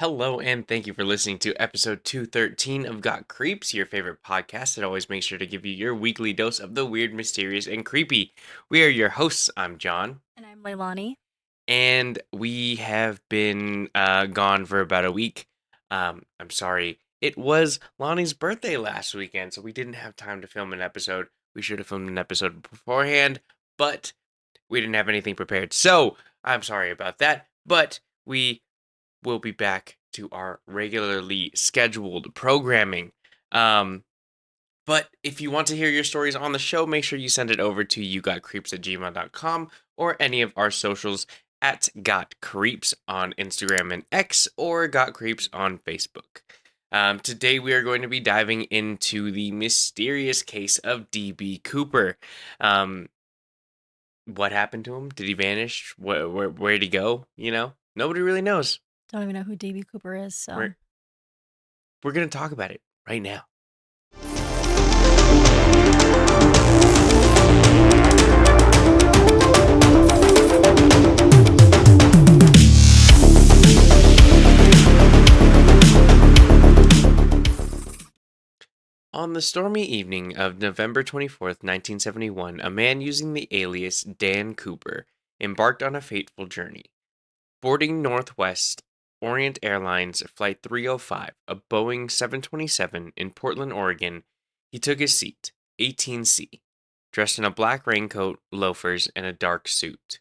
Hello, and thank you for listening to episode 213 of Got Creeps, your favorite podcast that always makes sure to give you your weekly dose of the weird, mysterious, and creepy. We are your hosts. I'm John, And I'm Leilani. and we have been gone for about a week. I'm sorry. It was Lonnie's birthday last weekend, so we didn't have time to film an episode. We should have filmed an episode beforehand, but we didn't have anything prepared. So I'm sorry about that, but we will be back to our regularly scheduled programming. Um, but if you want to hear your stories on the show, make sure you send it over to yougotcreeps@gmail.com or any of our socials at Got Creeps on Instagram and X or Got Creeps on Facebook. Today we are going to be diving into the mysterious case of DB Cooper. Um, what happened to him? Did he vanish? Where'd he go? Nobody really knows. Don't even know who DB Cooper is, so. We're We're going to talk about it right now. On the stormy evening of November 24th, 1971, a man using the alias Dan Cooper embarked on a fateful journey. Boarding Northwest Orient Airlines Flight 305, a Boeing 727 in Portland, Oregon, he took his seat, 18C, dressed in a black raincoat, loafers, and a dark suit.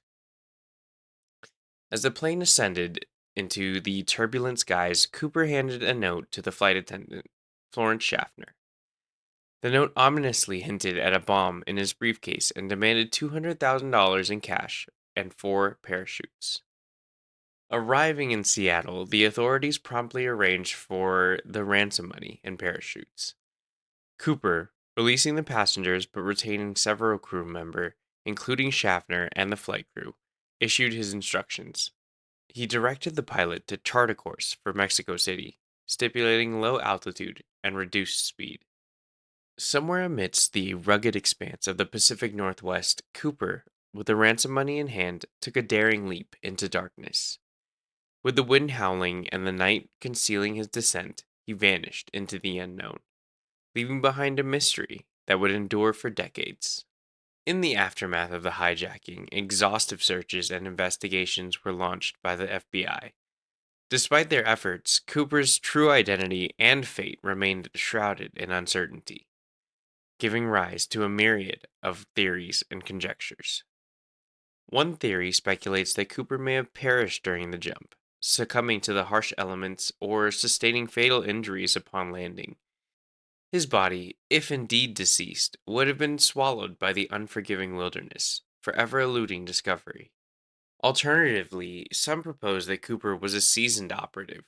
As the plane ascended into the turbulent skies, Cooper handed a note to the flight attendant, Florence Schaffner. The note ominously hinted at a bomb in his briefcase and demanded $200,000 in cash and 4 parachutes. Arriving in Seattle, the authorities promptly arranged for the ransom money and parachutes. Cooper, releasing the passengers but retaining several crew members, including Schaffner and the flight crew, issued his instructions. He directed the pilot to chart a course for Mexico City, stipulating low altitude and reduced speed. Somewhere amidst the rugged expanse of the Pacific Northwest, Cooper, with the ransom money in hand, took a daring leap into darkness. With the wind howling and the night concealing his descent, he vanished into the unknown, leaving behind a mystery that would endure for decades. In the aftermath of the hijacking, exhaustive searches and investigations were launched by the FBI. Despite their efforts, Cooper's true identity and fate remained shrouded in uncertainty, giving rise to a myriad of theories and conjectures. One theory speculates that Cooper may have perished during the jump, succumbing to the harsh elements or sustaining fatal injuries upon landing. His body, if indeed deceased, would have been swallowed by the unforgiving wilderness, forever eluding discovery. Alternatively, some propose that Cooper was a seasoned operative,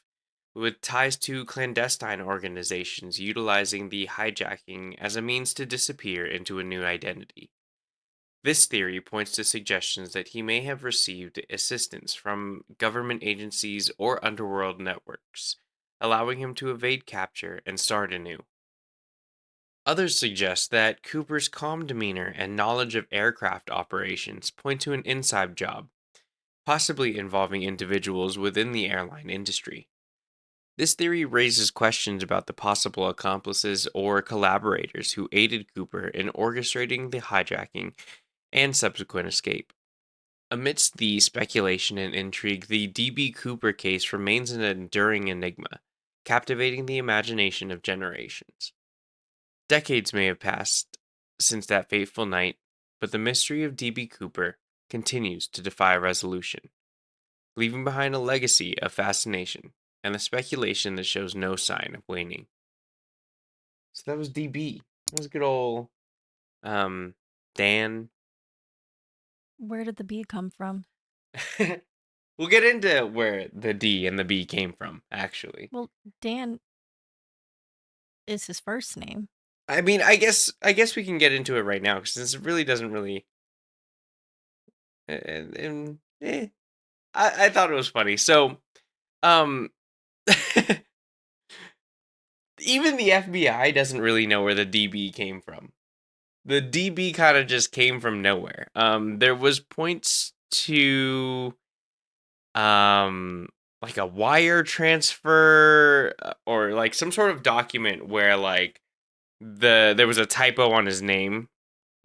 with ties to clandestine organizations utilizing the hijacking as a means to disappear into a new identity. This theory points to suggestions that he may have received assistance from government agencies or underworld networks, allowing him to evade capture and start anew. Others suggest that Cooper's calm demeanor and knowledge of aircraft operations point to an inside job, possibly involving individuals within the airline industry. This theory raises questions about the possible accomplices or collaborators who aided Cooper in orchestrating the hijacking and subsequent escape. Amidst the speculation and intrigue, the D.B. Cooper case remains an enduring enigma, captivating the imagination of generations. Decades may have passed since that fateful night, but the mystery of D.B. Cooper continues to defy resolution, leaving behind a legacy of fascination and the speculation that shows no sign of waning. So that was DB. That was good old Dan. Where did the B come from? We'll get into where the D and the B came from, actually. Well, Dan is his first name. I mean, I guess we can get into it right now because this really doesn't really. And I thought it was funny. So, um, even the FBI doesn't really know where the DB came from. The DB kind of just came from nowhere. There was points to, um, like a wire transfer or like some sort of document where like there was a typo on his name,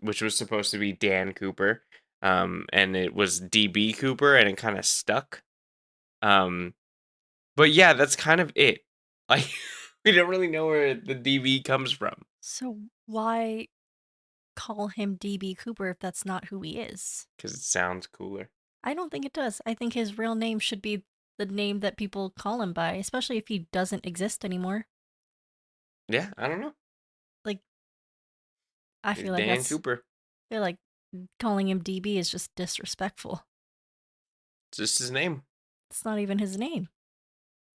which was supposed to be Dan Cooper, and it was DB Cooper, and it kind of stuck. Um, but yeah, that's kind of it. Like we don't really know where the DB comes from So why call him DB Cooper if that's not who he is? because it sounds cooler. I don't think it does. I think his real name should be the name that people call him by, especially if he doesn't exist anymore. Yeah, I don't know. Like, I He's feel like Dan that's Cooper. I feel like calling him DB is just disrespectful. It's just his name. It's not even his name.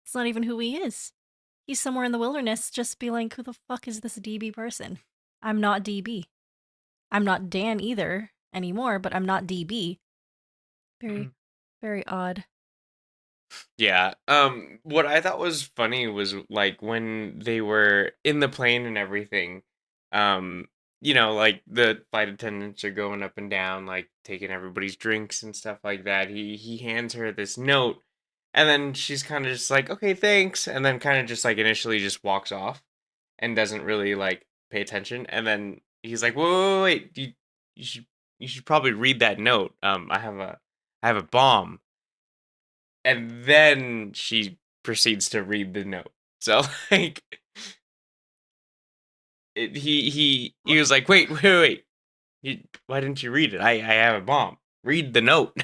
It's not even who he is. He's somewhere in the wilderness just be like, who the fuck is this DB person? I'm not DB. I'm not Dan either anymore, but I'm not DB. Very, very odd. Yeah. What I thought was funny was like when they were in the plane and everything, um, like the flight attendants are going up and down, like taking everybody's drinks and stuff like that. He hands her this note, and then she's kind of just like, okay, thanks, and then kind of just like initially just walks off and doesn't really like pay attention. And then he's like, whoa, wait, you should you should probably read that note. I have a bomb, and then she proceeds to read the note. So like he was like, wait. Why didn't you read it? I have a bomb. Read the note.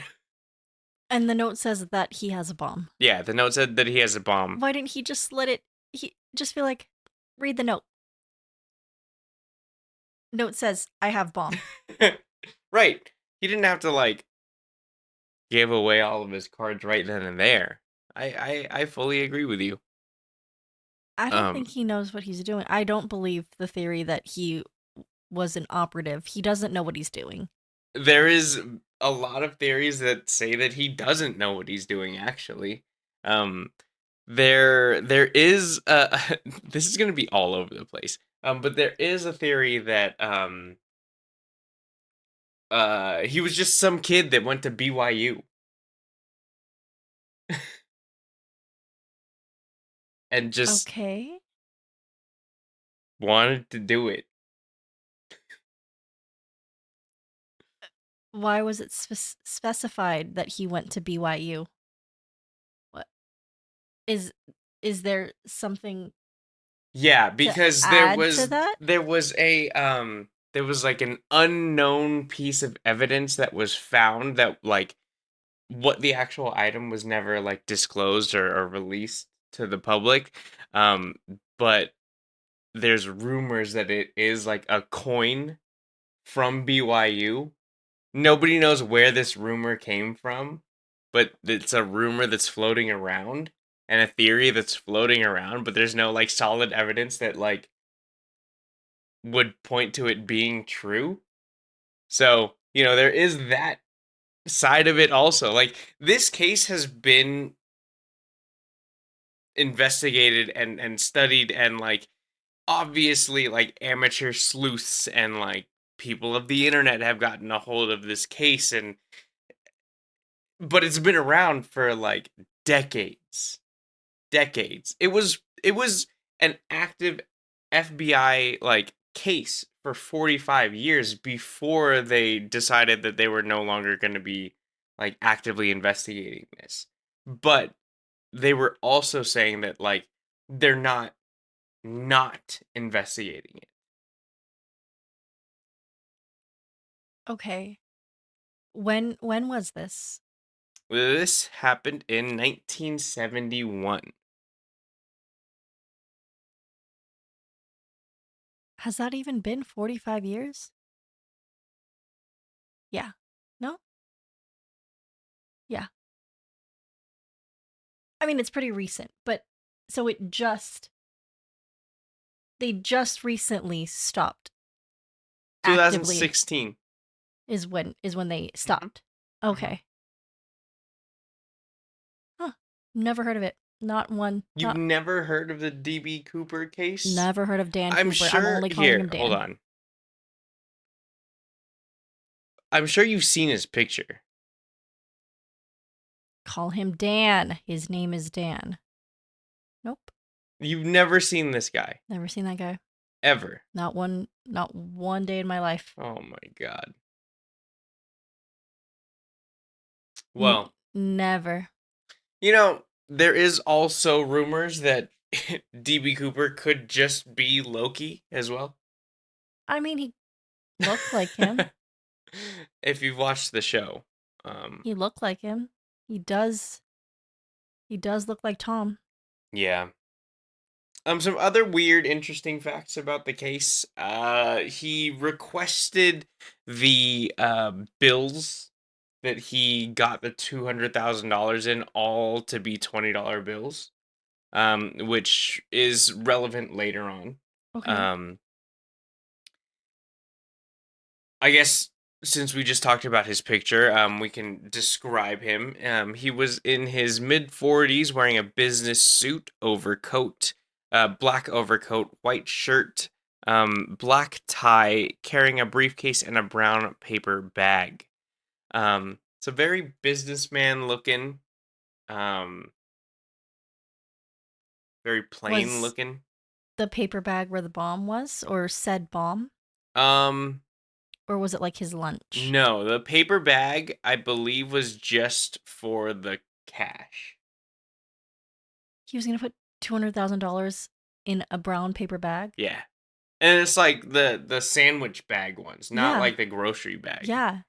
And the note says that he has a bomb. Yeah, the note said that he has a bomb. Why didn't he just let it? He just be like, read the note. Note says, I have bomb. Right. He didn't have to like give away all of his cards right then and there. I fully agree with you. I don't think Um, he knows what he's doing. I don't believe the theory that he was an operative. He doesn't know what he's doing. there is a lot of theories that say that he doesn't know what he's doing actually. Um, there is this is going to be all over the place. But there is a theory that he was just some kid that went to BYU and just Okay. wanted to do it. Why was it specified that he went to BYU? What is is there something Yeah, to because there add to was that? there was a there was like an unknown piece of evidence that was found that like what the actual item was never like disclosed or released to the public. Um, but there's rumors that it is like a coin from BYU. Nobody knows where this rumor came from, but it's a rumor that's floating around and a theory that's floating around, but there's no like solid evidence that like would point to it being true. So, there is that side of it also. Like this case has been investigated and studied, and like obviously like amateur sleuths and like people of the internet have gotten a hold of this case, and but it's been around for like decades. Decades. It was an active FBI like case for 45 years before they decided that they were no longer going to be like actively investigating this. But they were also saying that like they're not investigating it. Okay. When was this? This happened in 1971. Has that even been 45 years? Yeah. No? Yeah. I mean, it's pretty recent, but so they just recently stopped actively 2016. is when they Mhm, stopped. mhm. Okay. Huh. Never heard of it. Not one. You've Not never heard of the DB Cooper case? never heard of Dan I'm Cooper. I'm sure only calling here, him hold Dan. on. I'm sure you've seen his picture. Call him Dan. His name is Dan. Nope. You've never seen this guy. Never seen that guy. Ever. Not one day in my life. Oh my god. Well, Never. there is also rumors that DB Cooper could just be Loki as well. I mean, he looked like him. If you've watched the show. He looked like him. He does look like Tom. Yeah. Some other weird, interesting facts about the case. He requested the bills that he got the $200,000 in all to be $20 bills, which is relevant later on. Okay. I guess since we just talked about his picture, we can describe him. He was in his mid 40s, wearing a business suit, overcoat, black overcoat, white shirt, black tie, carrying a briefcase and a brown paper bag. It's a very businessman looking, um, very plain Was looking. the paper bag where the bomb was, or said bomb? Um, Or was it like his lunch? no, the paper bag I believe was just for the cash. He was gonna put $200,000 in a brown paper bag? Yeah. And it's like the sandwich bag ones, not Yeah. like the grocery bag. Yeah.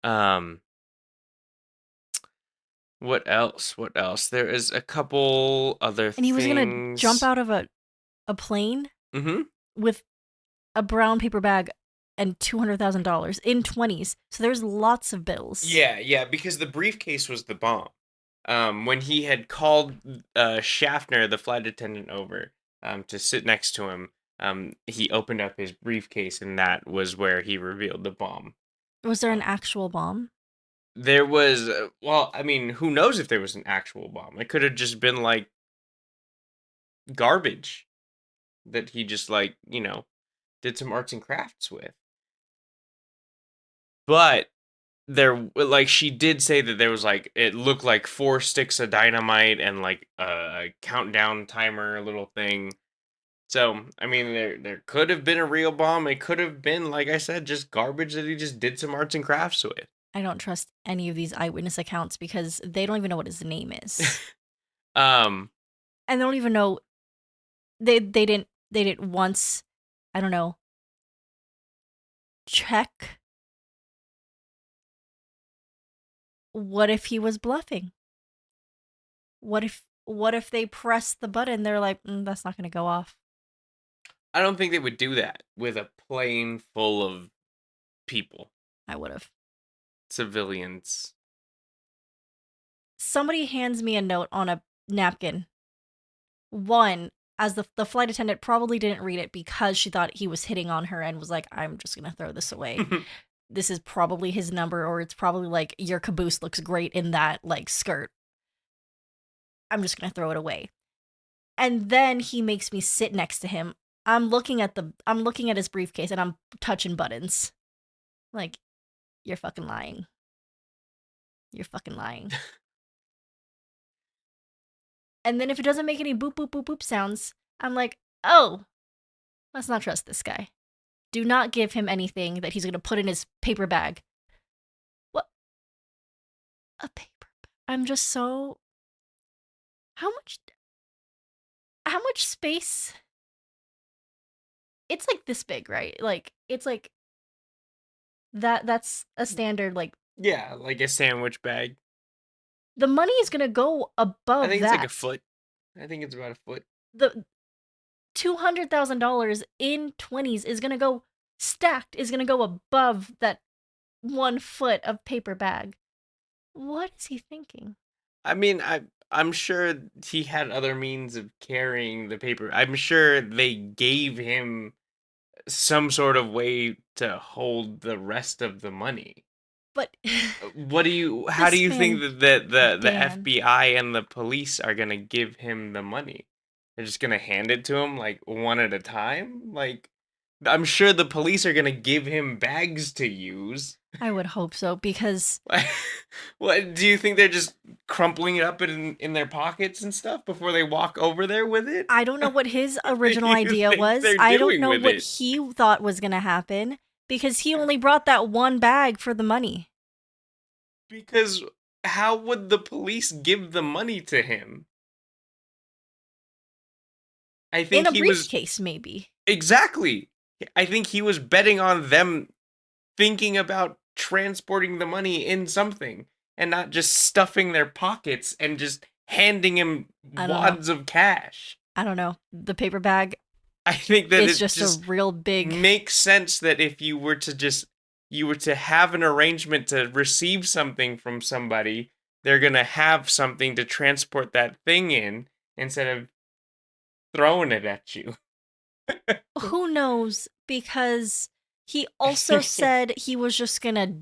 Um what else? What else? There is a couple other And he was gonna jump things. out of a plane Mhm. with a brown paper bag and $200,000 in 20s. So there's lots of bills. Yeah, yeah, because the briefcase was the bomb. When he had called Schaffner, the flight attendant, over to sit next to him, he opened up his briefcase, and that was where he revealed the bomb. Was there an Um, actual bomb? there was, well, I mean, who knows if there was an actual bomb? It could have just been like garbage that he just like did some arts and crafts with. But there, like, she did say that there was like, it looked like 4 sticks of dynamite and like a countdown timer little thing. So I mean, there could have been a real bomb. It could have been, like I said, just garbage that he just did some arts and crafts with. I don't trust any of these eyewitness accounts because they don't even know what his name is. um And they don't even know they didn't once, I don't know, check what if he was bluffing? What if they press the button, they're like, that's not gonna go off. I don't think they would do that with a plane full of people, I would have. civilians. Somebody hands me a note on a napkin. One, as the flight attendant probably didn't read it because she thought he was hitting on her and was like, I'm just gonna throw this away. This is probably his number, or it's probably like, your caboose looks great in that like skirt. I'm just gonna throw it away. And then he makes me sit next to him. I'm looking at his briefcase and I'm touching buttons. Like, you're fucking lying. You're fucking lying. And then if it doesn't make any boop boop boop boop sounds, I'm like, oh, let's not trust this guy. Do not give him anything that he's gonna put in his paper bag. What? A paper bag? I'm just so. How much? How much space? It's like this big, right? Like, it's like that. That's a standard. Like, Yeah, like a sandwich bag. the money is gonna go I above think it's like a that. foot. I think it's about a foot. The $200,000 in 20s is gonna go stacked. Is gonna go above that 1 foot of paper bag. What is he thinking? I mean, I'm sure he had other means of carrying the paper. I'm sure they gave him some sort of way to hold the rest of the money. But How do this you think man, that the Dan, FBI and the police are gonna give him the money? They're just gonna hand it to him like one at a time? Like, I'm sure the police are gonna give him bags to use. I would hope so because What do you think they're just crumpling it up in their pockets and stuff before they walk over there with it? I don't know what his What do original you idea think was. they're I don't doing know with what it? he thought was going to happen because he only brought that one bag for the money Because how would the police give the money to him? I in think a he was briefcase, maybe. exactly. I think he was betting on them thinking about transporting the money in something and not just stuffing their pockets and just handing him I don't know. wads of cash. I don't know. The paper bag I think that is it just a just real big. makes sense that if you were to just you were to have an arrangement to receive something from somebody, they're going to have something to transport that thing in instead of throwing it at you. Who knows? Because he also said he was just gonna.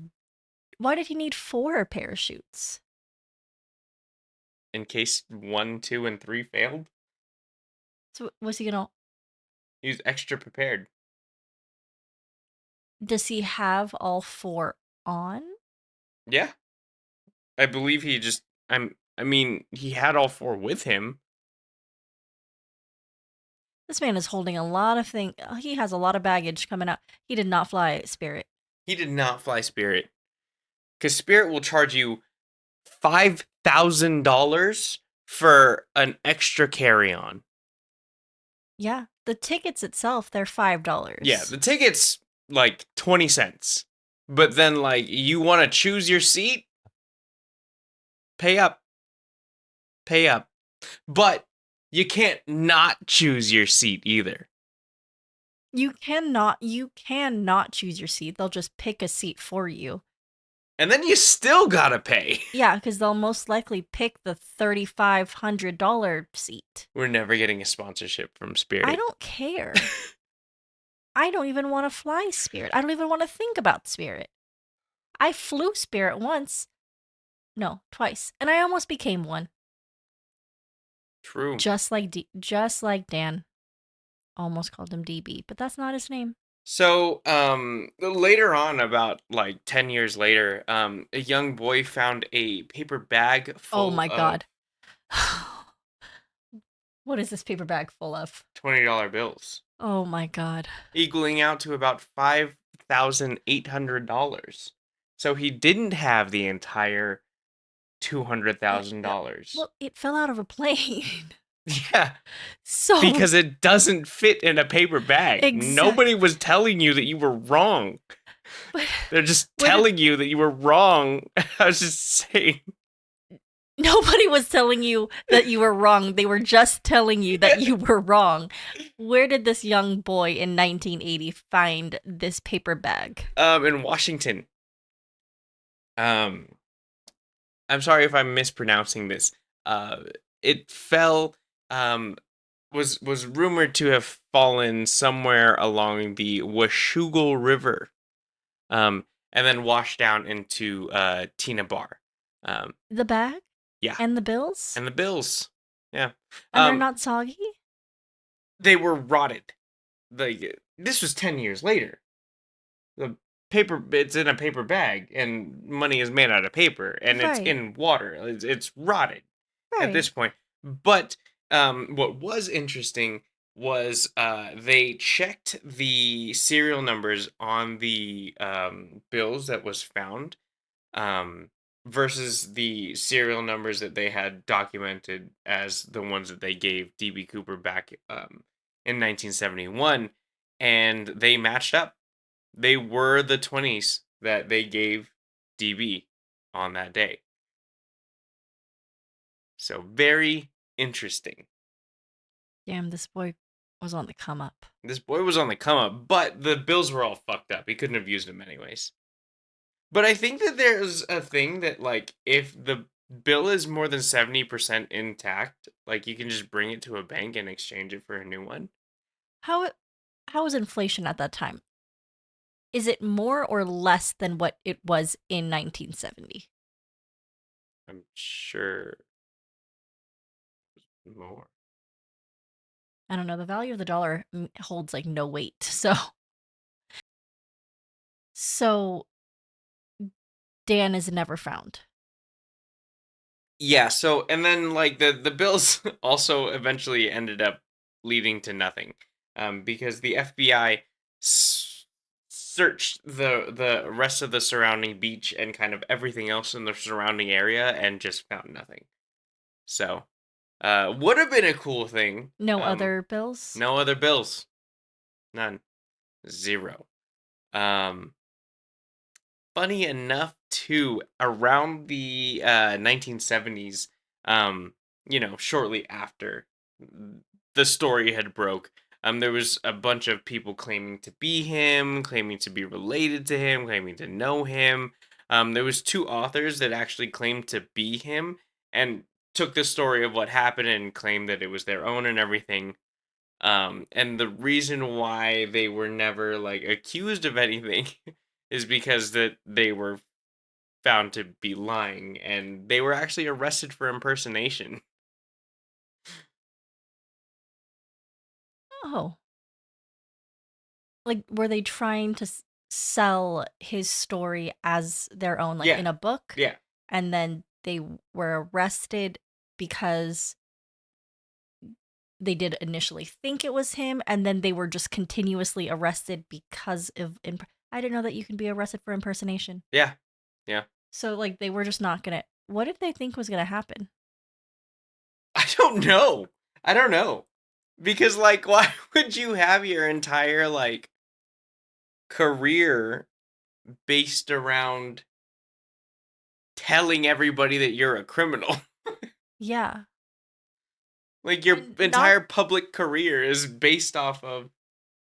Why did he need 4 parachutes? In case 1, 2, and 3 failed, So was he gonna? he's extra prepared. Does he have all 4 on? Yeah, I believe I mean, he had all 4 with him. This man is holding a lot of things. He has a lot of baggage coming out. He did not fly Spirit. He did not fly Spirit cuz Spirit will charge you $5,000 for an extra carry-on. Yeah, the tickets itself, they're Yeah, $5. the ticket's like 20 cents. But then like you want to choose your seat, pay up, pay up. But you can't not choose your seat either. You cannot choose your seat. They'll just pick a seat for you. And then you still got to pay. Yeah, because they'll most likely pick the $3,500 seat. We're never getting a sponsorship from I Spirit. don't care. I don't even want to fly Spirit. I don't even want to think about Spirit. I flew Spirit once. No, twice. And I almost became one. True. Just like Dan. Almost called him DB, but that's not his name. So, later on, about like 10 years later, a young boy found a paper bag Oh full my of god. What is this paper bag full of? $20 bills, Oh my god. equaling out to about $5,800. So he didn't have the entire $200,000. Well, it fell out of a plane. Yeah, So because it doesn't fit in a paper bag. exact. Nobody was telling you that you were wrong. But They're just where did telling you that you were wrong. I was just saying. nobody was telling you that you were wrong. They were just telling you that you were wrong. Where did this young boy in 1980 find this paper bag? In Washington. Um, I'm sorry if I'm mispronouncing this. Uh, it fell. Um, was rumored to have fallen somewhere along the Washougal River. And then washed down into Tina Bar. Um, The bag yeah, and the bills? and the bills. Yeah. And they're Um, not soggy? they were rotted. Like this was 10 years later. The paper it's in a paper bag, and money is made out of paper, and it's Right. in water. It's rotted at Right. this point. But what was interesting was they checked the serial numbers on the bills that was found um, versus the serial numbers that they had documented as the ones that they gave DB Cooper back in 1971, and they matched up. They were the 20s that they gave DB on that day. So very interesting. Damn, this boy was on the come up. This boy was on the come up, but the bills were all fucked up. He couldn't have used them anyways. But I think that there's a thing that like if the bill is more than 70% intact, like you can just bring it to a bank and exchange it for a new one. How how was inflation at that time? Is it more or less than what it was in 1970? I'm sure more. I don't know. The value of the dollar holds like no weight. So So Dan is never found. Yeah, so and then like the bills also eventually ended up leading to nothing, because the FBI searched the rest of the surrounding beach and kind of everything else in the surrounding area and just found nothing. So, would have been a cool thing. No other bills? No other bills, none, zero. Um, Funny enough too, around the 1970s, shortly after the story had broke, there was a bunch of people claiming to be him, claiming to be related to him, claiming to know him. There was two authors that actually claimed to be him and took the story of what happened and claimed that it was their own and everything. And the reason why they were never like accused of anything is because that they were found to be lying and they were actually arrested for impersonation. Oh. Like, were they trying to sell his story as their own, like Yeah. in a book? Yeah. And then they were arrested because they did initially think it was him, and then they were just continuously arrested because of. I didn't know that you can be arrested for impersonation. Yeah. Yeah. So, like, they were just not gonna. What did they think was gonna happen? I don't know. I don't know. Because like why would you have your entire like career based around telling everybody that you're a criminal? Yeah. Like your And not entire public career is based off of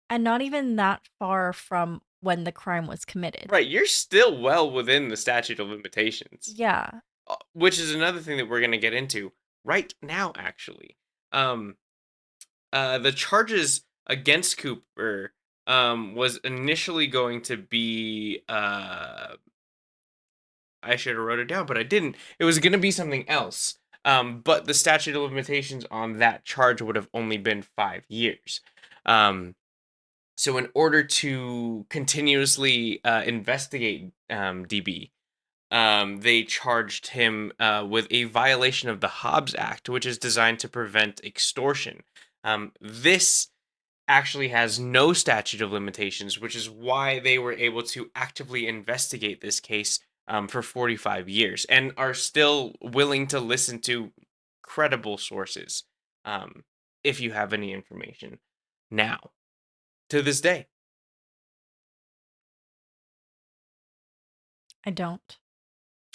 and not even that far from when the crime was committed. right, you're still well within the statute of limitations. Yeah. Which is another thing that we're going to get into right now actually. Um the charges against Cooper was initially going to be I should have wrote it down, but I didn't. It was going to be something else. But the statute of limitations on that charge would have only been 5 years. Um, so in order to continuously investigate DB, they charged him with a violation of the Hobbs Act, which is designed to prevent extortion. This actually has no statute of limitations, which is why they were able to actively investigate this case for 45 years and are still willing to listen to credible sources um, if you have any information now to this day. I don't.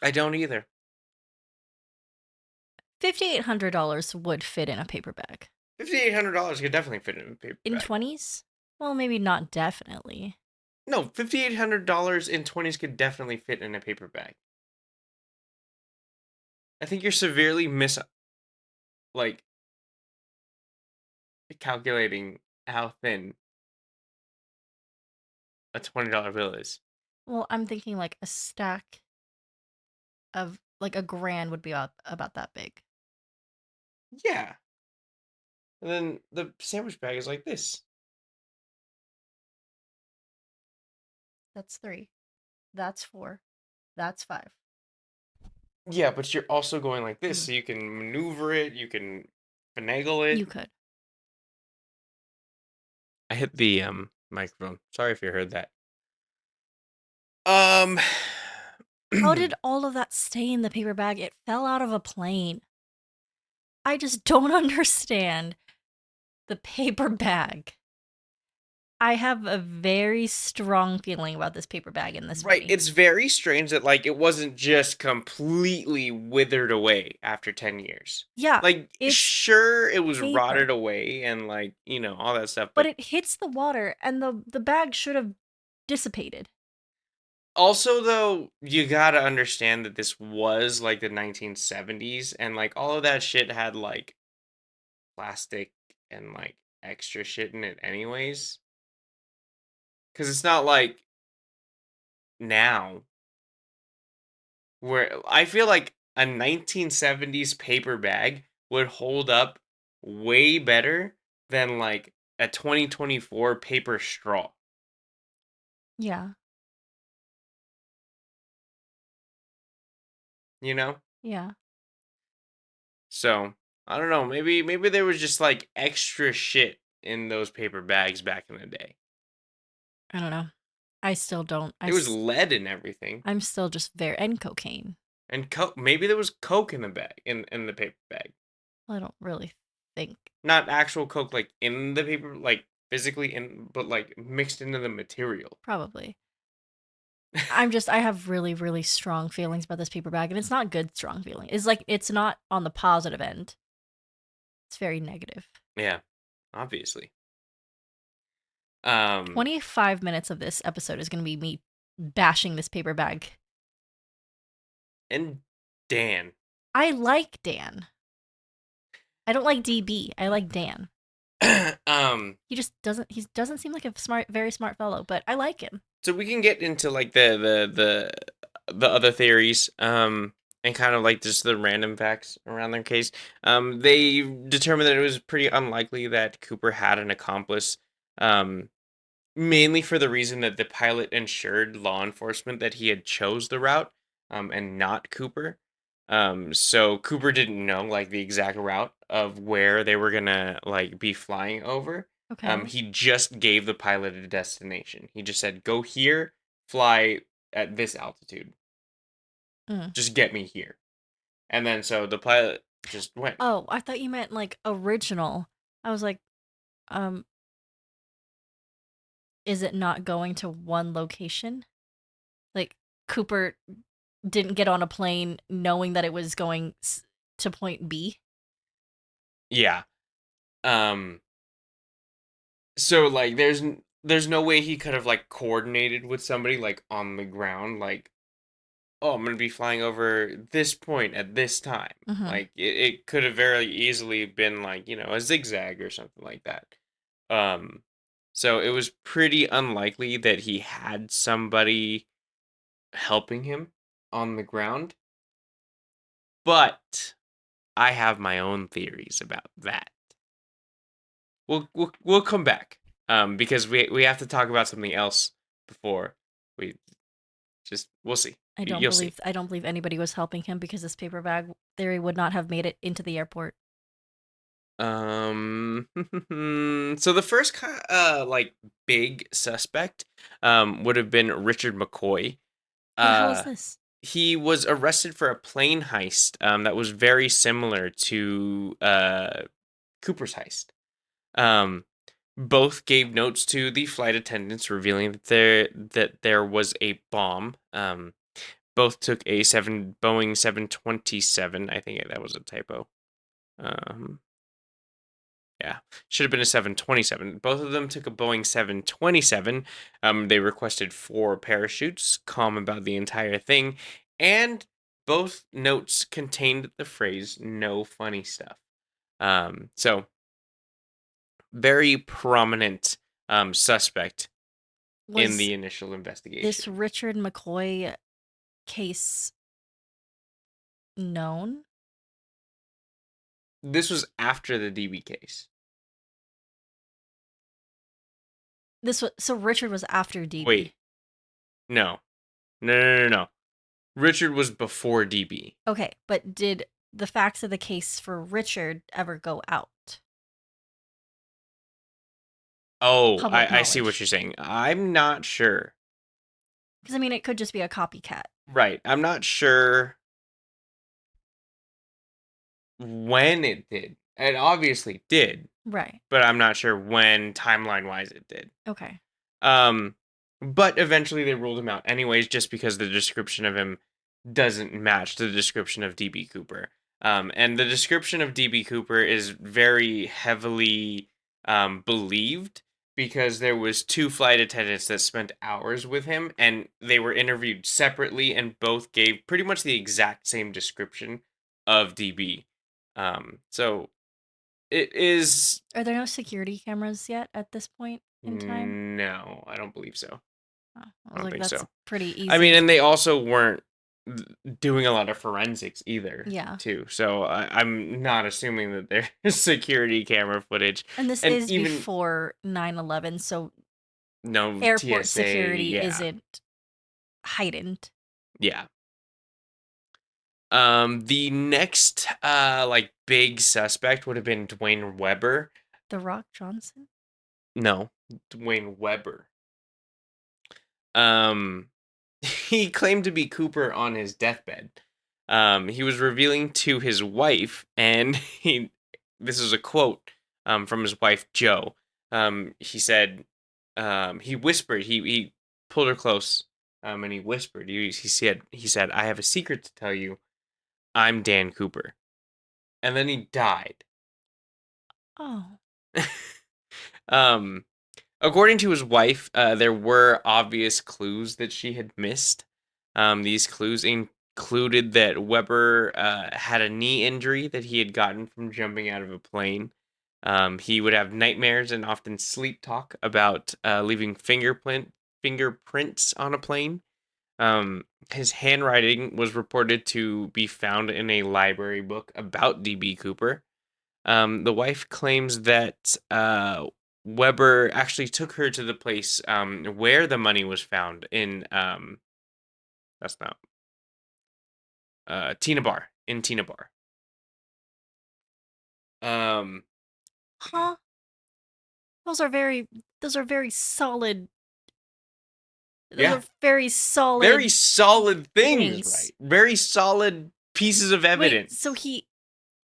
I don't either. $5,800 would fit in a paper bag. $5,800 could definitely fit in a paper In bag. 20s? Well, maybe not definitely. No, $5,800 in 20s could definitely fit in a paper bag. I think you're severely like calculating how thin a $20 bill is. Well, I'm thinking like a stack of like a grand would be about that big. Yeah. And then the sandwich bag is like this. That's 3. That's 4. That's 5. Yeah, but you're also going like this, Mm, so you can maneuver it, you can finagle you it. could. I hit the microphone. Sorry if you heard that. Um How did all of that stay in the paper bag? It fell out of a plane. I just don't understand the paper bag. I have a very strong feeling about this paper bag in this right, movie. it's very strange that like it wasn't just completely withered away after 10 years. Yeah, Like it's sure it was paper, rotted away and like, all that stuff, but but it hits the water and the bag should have dissipated. also though you got to understand that this was like the 1970s and like all of that shit had like plastic and like extra shit in it anyways, because it's not like now where I feel like a 1970s paper bag would hold up way better than like a 2024 paper straw. Yeah. you know? Yeah. So, I don't know, maybe there was just like extra shit in those paper bags back in the day. I don't know. I still don't. There was lead and everything. I'm still just very and cocaine. And coke, maybe there was coke in the bag in the paper bag. I don't really think Not actual coke like in the paper like physically in but like mixed into the material. probably. I have really, really strong feelings about this paper bag, and it's not good strong feeling. It's like it's not on the positive end. It's very negative. Yeah, obviously. Um 25 minutes of this episode is going to be me bashing this paper bag. and Dan. I like Dan. I don't like DB. I like Dan. um He doesn't seem like a very smart fellow, but I like him. so we can get into like the other theories and kind of like just the random facts around their case. They determined that it was pretty unlikely that Cooper had an accomplice. Um Mainly for the reason that the pilot ensured law enforcement that he had chose the route, and not Cooper. So Cooper didn't know like the exact route of where they were gonna like be flying over. Okay. He just gave the pilot a destination. He just said, "Go here, fly at this altitude. Mm. Just get me here." And then so the pilot just went. Oh, I thought you meant like original. I was like, um, is it not going to one location? Like Cooper didn't get on a plane knowing that it was going to point B. Yeah. Um. So like, there's no way he could have like coordinated with somebody like on the ground, like, oh, I'm gonna be flying over this point at this time. Mm-hmm. Like it could have very easily been like, a zigzag or something like that. Um, so it was pretty unlikely that he had somebody helping him on the ground. But I have my own theories about that. We'll come back. Because we have to talk about something else before we we'll see. You'll see. I don't believe anybody was helping him because this paper bag theory would not have made it into the airport. So the first like big suspect would have been Richard McCoy. Who the hell is Uh this? he was arrested for a plane heist that was very similar to Cooper's heist. Um Both gave notes to the flight attendants revealing that there was a bomb. Both took a Boeing 727. I think that was a typo. Um, yeah, should have been a 727. Both of them took a Boeing 727. They requested 4 parachutes, calm about the entire thing, and both notes contained the phrase "no funny stuff." So very prominent suspect in Was the initial this investigation. Richard McCoy case known? This was after the DB case. This was so Richard was after DB. Wait, no, no. Richard was before DB. Okay, but did the facts of the case for Richard ever go out? Oh, Public I see what knowledge. you're saying. I'm not sure. Because I mean, it could just be a copycat. Right, I'm not sure when it did. It obviously did, Right. but I'm not sure when timeline wise it did. Okay. Um, but eventually they ruled him out anyways, just because the description of him doesn't match the description of DB Cooper. And the description of DB Cooper is very heavily believed because there was 2 flight attendants that spent hours with him, and they were interviewed separately, and both gave pretty much the exact same description of DB. So it is Are there no security cameras yet at this point in time? no, I don't believe so. Oh, I I was don't like, think that's so. pretty I mean, easy. and they also weren't doing a lot of forensics either, Yeah. too. So I'm not assuming that there's security camera footage, And this and is even before 9/11, so no airport TSA. security Yeah, isn't heightened. yeah. The next like big suspect would have been Dwayne Weber. The Rock Johnson? No, Dwayne Weber. Um, he claimed to be Cooper on his deathbed. He was revealing to his wife, and this is a quote from his wife Jo. He said, he whispered, he pulled her close, and he whispered, he said, "I have a secret to tell you. I'm Dan Cooper," and then he died. Oh. um, According to his wife, there were obvious clues that she had missed. These clues included that Weber had a knee injury that he had gotten from jumping out of a plane. He would have nightmares and often sleep talk about leaving fingerprints on a plane. His handwriting was reported to be found in a library book about DB Cooper. The wife claims that Weber actually took her to the place where the money was found in that's not Tina Bar in Tina Bar. Um, Huh? Those are very solid. Those yeah, are very very solid solid things, things. right? Very solid pieces of Wait, so evidence.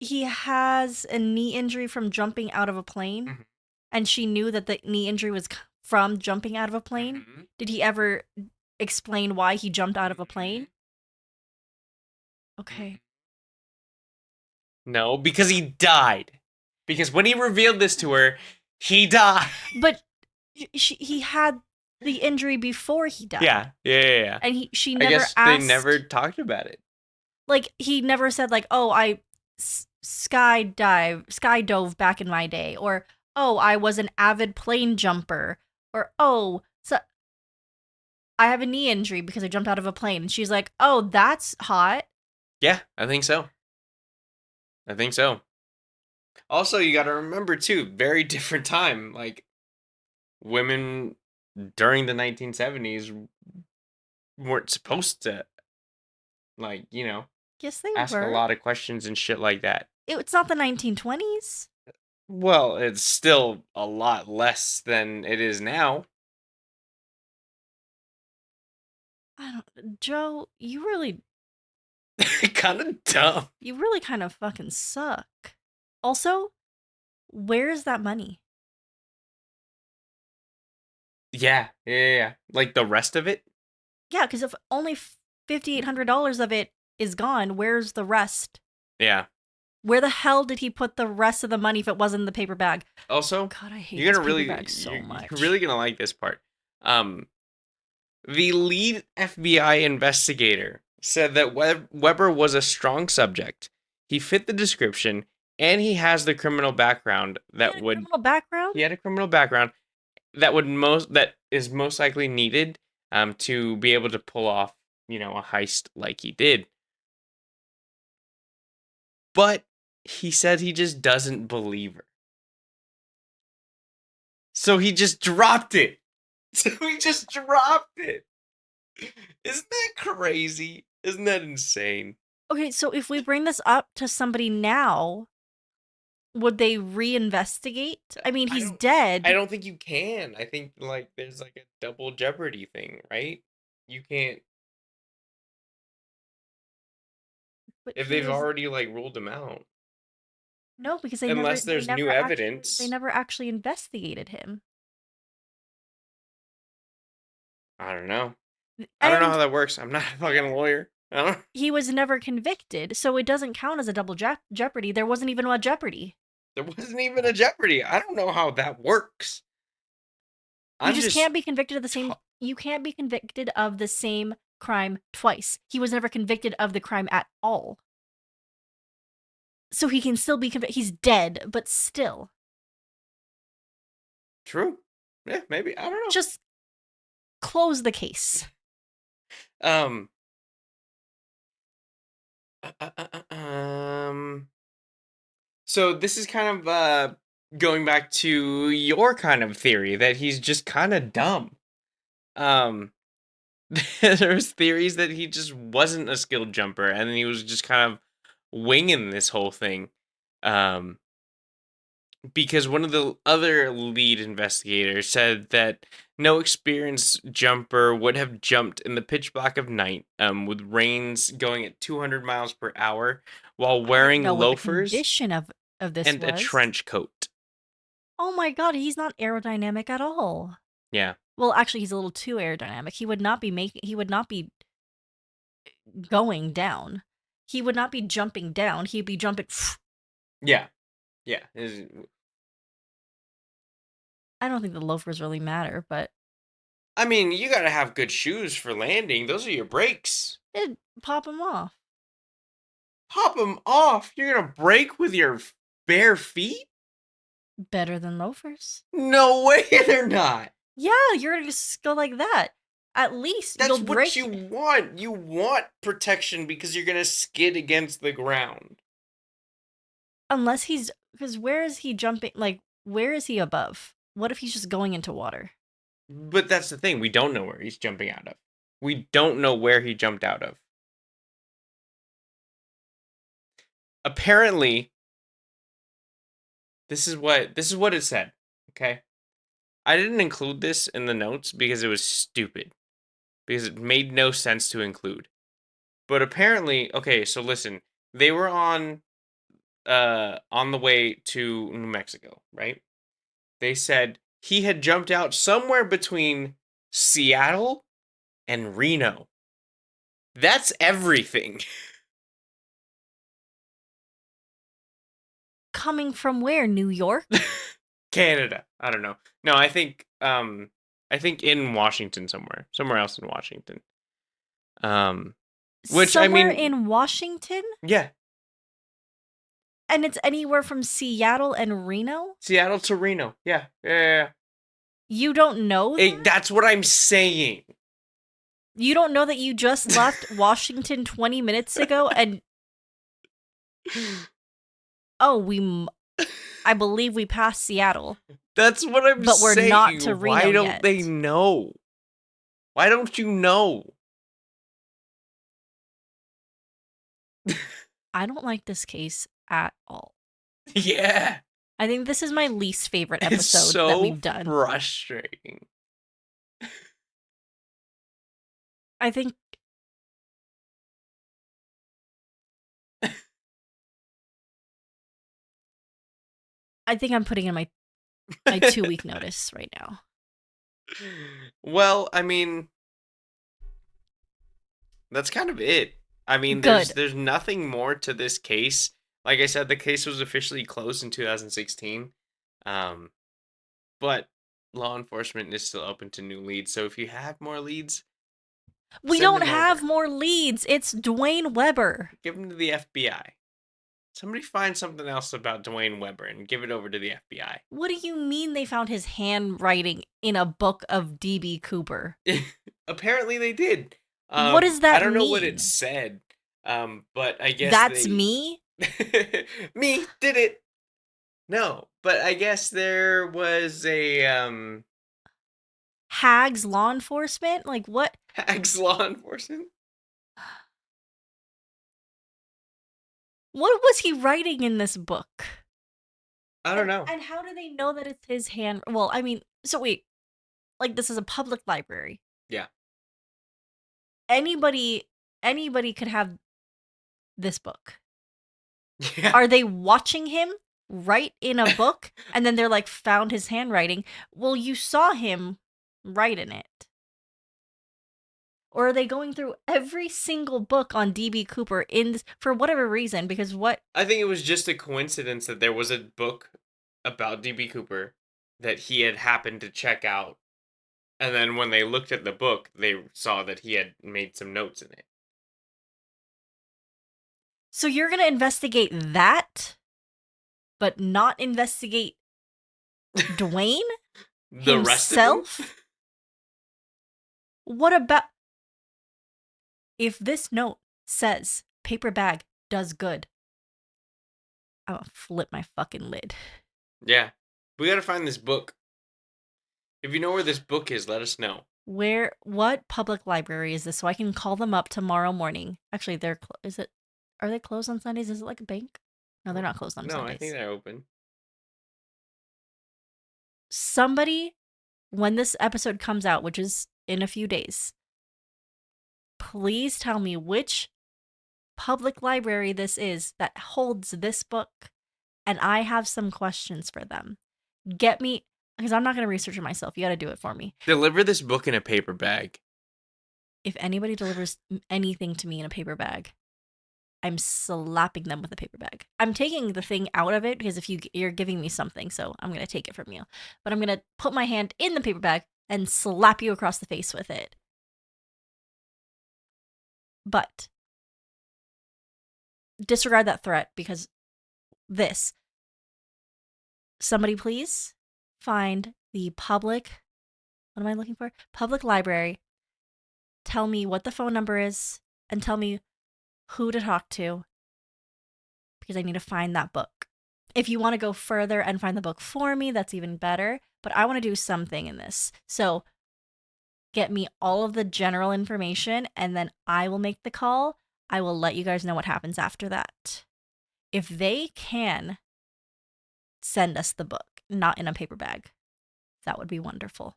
he has a knee injury from jumping out of a plane, Mhm, and she knew that the knee injury was from jumping out of a plane? mhm, Did he ever explain why he jumped out of a plane? mhm, mhm. Okay. No, because he died. Because when he revealed this to her, he died. But he had the injury before he died. Yeah. And she I never guess they never asked, talked about it. like, he never said, like, oh, I skydove back in my day, or oh, I was an avid plane jumper, or oh, so I have a knee injury because I jumped out of a plane. And she's like, oh, that's hot. Yeah, I think so. I think so. Also, you got to remember too, very different time. Like women during the 1970s weren't supposed to like, Yes, they ask a were. lot of questions and shit like that. It's not the 1920s. Well, it's still a lot less than it is now. I don't, Joe, Kind of dumb. you really kind of fucking suck. Also, where is that money? Yeah. Like the rest of it? Yeah, because if only $5,800 of it is gone, where's the rest? Yeah. Where the hell did he put the rest of the money if it wasn't in the paper bag? Also, God, I hate you're this gonna paper really bag so you're much. really gonna like this part. Um, the lead FBI investigator said that Weber was a strong subject. He fit the description, and he has the criminal background He that had a would criminal background? he had a criminal background that is most likely needed to be able to pull off, a heist like he did. But he said he just doesn't believe her. So he just dropped it. So he just dropped it. Isn't that crazy? Isn't that insane? Okay, so if we bring this up to somebody now, would they reinvestigate? I mean, I he's don't I dead, don't think you can. I think like there's like a double jeopardy thing, right? You can't but if he they've was already like ruled him out. no, because Unless there's new they evidence. never actually investigated him. I don't know. I don't know how And that works. I'm not a fucking lawyer. I don't he was never convicted, so it doesn't count as a double jeopardy. There wasn't even a jeopardy. There wasn't even a jeopardy. I don't know how that works. You I'm just just can't be convicted of the same you can't be convicted of the same crime twice. He was never convicted of the crime at all. So he can still be convicted. He's dead, but still. true. Yeah, maybe. I don't Just close the case. know. Uh, uh, uh, um So this is kind of going back to your kind of theory that he's just kind of dumb. Um there was theories that he just wasn't a skilled jumper, and then he was just kind of winging this whole thing. Um, because one of the other lead investigators said that no experienced jumper would have jumped in the pitch black of night, with rains going at 200 miles per hour, while I didn't wearing know what the loafers condition of this and a was. trench coat. Oh my god, he's not aerodynamic at all. Yeah. Well, actually, he's a little too aerodynamic. He would not be going down. He would not be jumping down. He'd be jumping. Yeah. Yeah. I don't think the loafers really matter, but I mean, you gotta have good shoes for landing. Those are your brakes. it'd pop him off. Pop them off. You're gonna brake with your bare feet? Better than loafers. No way they're not. Yeah, you're gonna just go like that. At least That's you'll what break. you want. You want protection because you're gonna skid against the ground. Unless he's. Because where is he jumping? Like, where is he above? What if he's just going into water? But that's the thing. We don't know where he's jumping out of. We don't know where he jumped out of. Apparently, this is what it said. Okay. I didn't include this in the notes because it was stupid. Because it made no sense to include. But apparently, okay, so listen, they were on the way to New Mexico, right? They said he had jumped out somewhere between Seattle and Reno. That's everything. Coming from where? New York? Canada. I don't know. No, I think in Washington somewhere. Somewhere else in Washington. Which I Somewhere mean, in Washington? yeah, And it's anywhere from Seattle and Reno? Seattle to Reno. Yeah. You don't know that? That's what I'm saying. You don't know that you just left Washington 20 minutes ago and oh, I believe we passed Seattle. That's what I'm But we're saying. not to Reno Why don't yet. they know? Why don't you know? I don't like this case at all. Yeah. I think this is my least favorite It's episode so that we've done. frustrating. I think I'm putting in my 2-week notice right now. Well, I mean, that's kind of it. I mean, Good. there's nothing more to this case. Like I said, the case was officially closed in 2016. But law enforcement is still open to new leads. So if you have more leads, We send don't them have over. more leads. It's Dwayne Weber. Give them to the FBI. Somebody find something else about Dwayne Weber and give it over to the FBI. What do you mean they found his handwriting in a book of D.B. Cooper? Apparently they did. What does that I don't know what mean? it said. But I guess That's me? Me did it. No, but I guess there was a Hags law enforcement? Like what? Hags law enforcement. What was he writing in this book? I don't know. And how do they know that it's his hand? Well, I mean, so wait. Like this is a public library. Yeah. Anybody could have this book. Yeah. Are they watching him write in a book and then they're like found his handwriting? Well, you saw him write in it. Or are they going through every single book on DB Cooper for whatever reason? Because what? I think it was just a coincidence that there was a book about DB Cooper that he had happened to check out. And then when they looked at the book, they saw that he had made some notes in it. So you're going to investigate that, but not investigate Dwayne The himself? rest of them? What about if this note says paper bag does good? I'm gonna flip my fucking lid. Yeah. We gotta find this book. If you know where this book is, let us know. What public library is this? So I can call them up tomorrow morning. Actually, are they closed on Sundays? Is it like a bank? No, they're not closed on No, I think Sundays. they're open. Somebody, when this episode comes out, which is in a few days, please tell me which public library this is that holds this book, and I have some questions for them. Get me, because I'm not going to research it myself. You got to do it for me. Deliver this book in a paper bag. If anybody delivers anything to me in a paper bag, I'm slapping them with a paper bag. I'm taking the thing out of it because if you're giving me something, so I'm going to take it from you. But I'm going to put my hand in the paper bag and slap you across the face with it. But disregard that threat because somebody please find the public, what am I looking for? Public library. Tell me what the phone number is and tell me who to talk to because I need to find that book. If you want to go further and find the book for me, that's even better. But I want to do something in this. So get me all of the general information and then I will make the call. I will let you guys know what happens after that. If they can send us the book, not in a paper bag, that would be wonderful.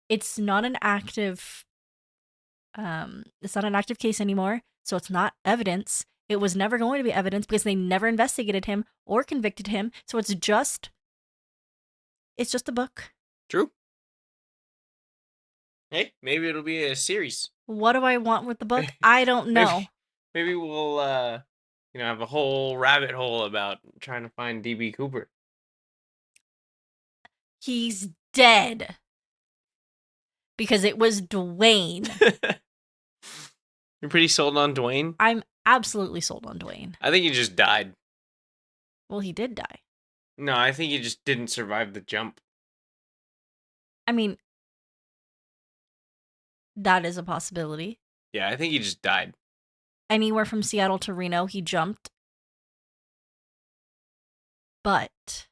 It's not an active case anymore, so it's not evidence. It was never going to be evidence because they never investigated him or convicted him. So it's just a book. True. Hey, maybe it'll be a series. What do I want with the book? I don't know. Maybe we'll have a whole rabbit hole about trying to find DB Cooper. He's dead. Because it was Dwayne. You're pretty sold on Dwayne? I'm absolutely sold on Dwayne. I think he just died. Well, he did die. No, I think he just didn't survive the jump. I mean, that is a possibility. Yeah, I think he just died. Anywhere from Seattle to Reno, he jumped. But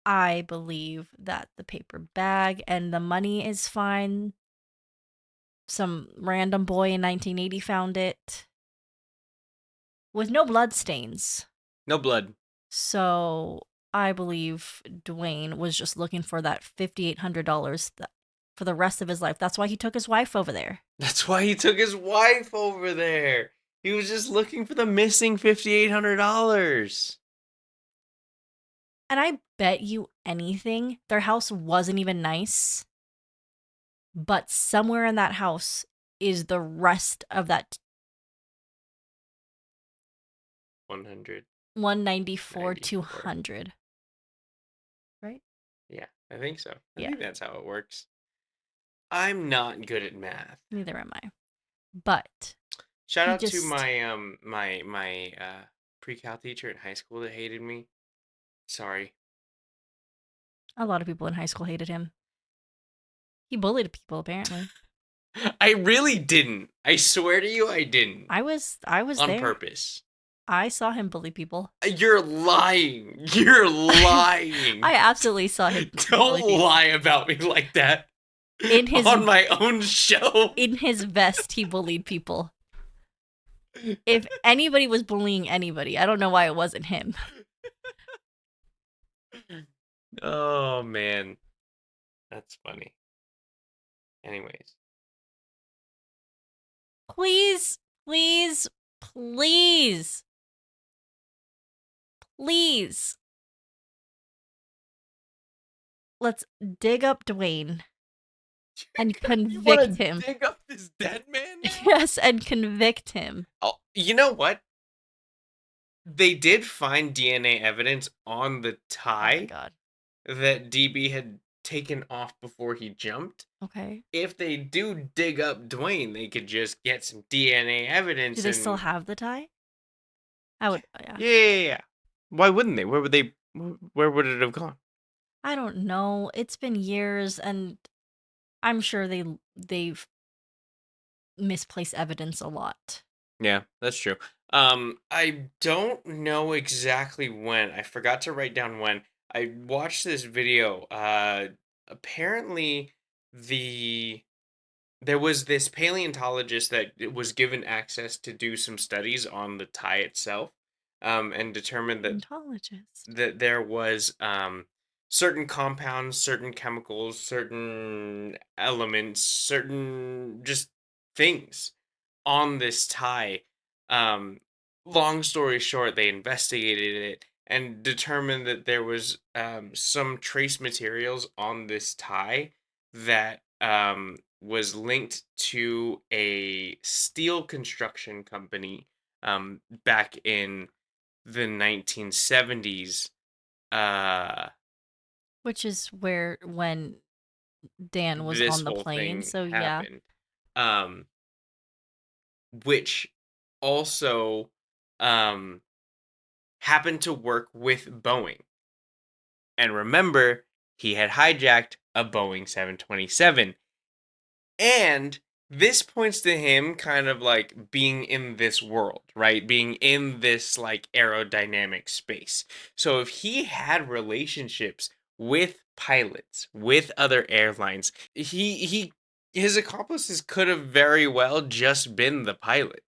I believe that the paper bag and the money is fine. Some random boy in 1980 found it. With no blood stains. No blood. So I believe Dwayne was just looking for that $5,800 for the rest of his life. That's why he took his wife over there. That's why he took his wife over there. He was just looking for the missing $5,800. And I bet you anything, their house wasn't even nice. But somewhere in that house is the rest of that 100. 194, 200. Right? Yeah, I think so. I Yeah. think that's how it works. I'm not good at math. Neither am I. But shout out to my my pre-cal teacher in high school that hated me. Sorry. A lot of people in high school hated him. He bullied people apparently. I really didn't. I swear to you, I didn't. I was on there. purpose. I saw him bully people. You're lying. You're lying. I absolutely saw him. Don't lie about me like that. On my own show. In his vest, he bullied people. If anybody was bullying anybody, I don't know why it wasn't him. Oh man, that's funny. Anyways, please, please, please, please, let's dig up Dwayne and convict him. Dig up this dead man now? Yes, and convict him. Oh, you know what? They did find DNA evidence on the tie. Oh my God. That DB had taken off before he jumped. Okay. If they do dig up Dwayne, they could just get some DNA evidence. Do they still have the tie? I would. Yeah. Yeah. Why wouldn't they? Where would they? Where would it have gone? I don't know. It's been years, and I'm sure they've misplaced evidence a lot. Yeah, that's true. I don't know exactly when. I forgot to write down when. I watched this video. Apparently, the there was this paleontologist that was given access to do some studies on the tie itself, and determined Paleontologist. that there was certain compounds, certain chemicals, certain elements, certain just things on this tie. Um, Long story short, they investigated it and determined that there was some trace materials on this tie that was linked to a steel construction company back in the 1970s. uh Which is where when Dan was this on the whole plane. thing So yeah. happened, um which also um happened to work with Boeing. And remember, he had hijacked a Boeing 727. And this points to him kind of like being in this world, right? Being in this like aerodynamic space. So if he had relationships with pilots, with other airlines, his accomplices could have very well just been the pilot